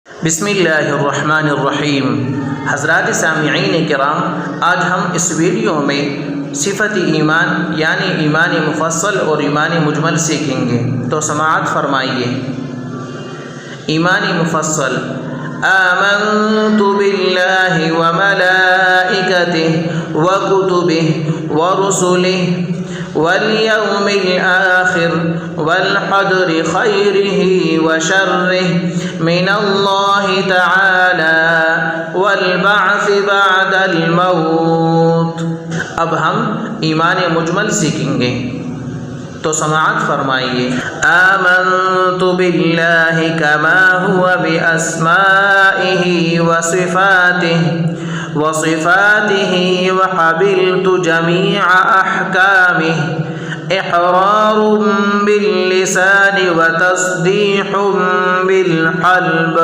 بسم اللہ الرحمن الرحیم۔ حضرات سامعین کرام، آج ہم اس ویڈیو میں صفت ایمان یعنی ایمان مفصل اور ایمان مجمل سیکھیں گے، تو سماعت فرمائیے۔ ایمان مفصل: آمنت باللہ وملائکتہ وکتبہ ورسلہ والیوم الآخر والقدر خیرہ وشرہ من اللہ تعالی والبعث بعد الموت۔ اب ہم ایمان مجمل سیکھیں گے، تو سماعت فرمائیے۔ آمنت باللہ کما هو باسمائہ وصفاتہ وقبلت جمیع احکامہ اقرار باللسان وتصدیق بالقلب۔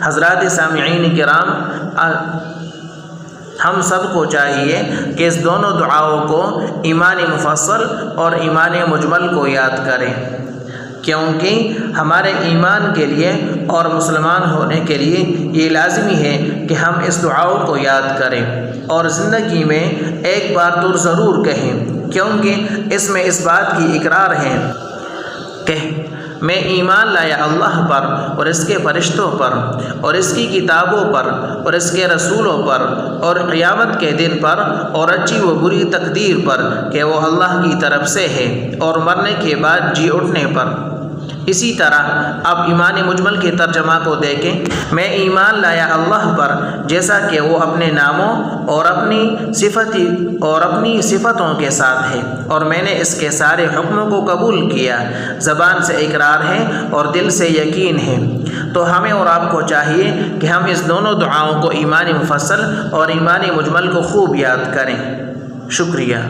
حضرات سامعین کرام، ہم سب کو چاہیے کہ اس دونوں دعاؤں کو ایمان مفصل اور ایمان مجمل کو یاد کریں، کیونکہ ہمارے ایمان کے لیے اور مسلمان ہونے کے لیے یہ لازمی ہے کہ ہم اس دعاؤں کو یاد کریں اور زندگی میں ایک بار تو ضرور کہیں، کیونکہ اس میں اس بات کی اقرار ہے کہ میں ایمان لایا اللہ پر اور اس کے فرشتوں پر اور اس کی کتابوں پر اور اس کے رسولوں پر اور قیامت کے دن پر اور اچھی و بری تقدیر پر کہ وہ اللہ کی طرف سے ہے، اور مرنے کے بعد جی اٹھنے پر۔ اسی طرح اب ایمان مجمل کے ترجمہ کو دیکھیں۔ میں ایمان لایا اللہ پر جیسا کہ وہ اپنے ناموں اور اپنی صفتوں کے ساتھ ہے، اور میں نے اس کے سارے حکموں کو قبول کیا۔ زبان سے اقرار ہے اور دل سے یقین ہے۔ تو ہمیں اور آپ کو چاہیے کہ ہم اس دونوں دعاؤں کو ایمان مفصل اور ایمان مجمل کو خوب یاد کریں۔ شکریہ۔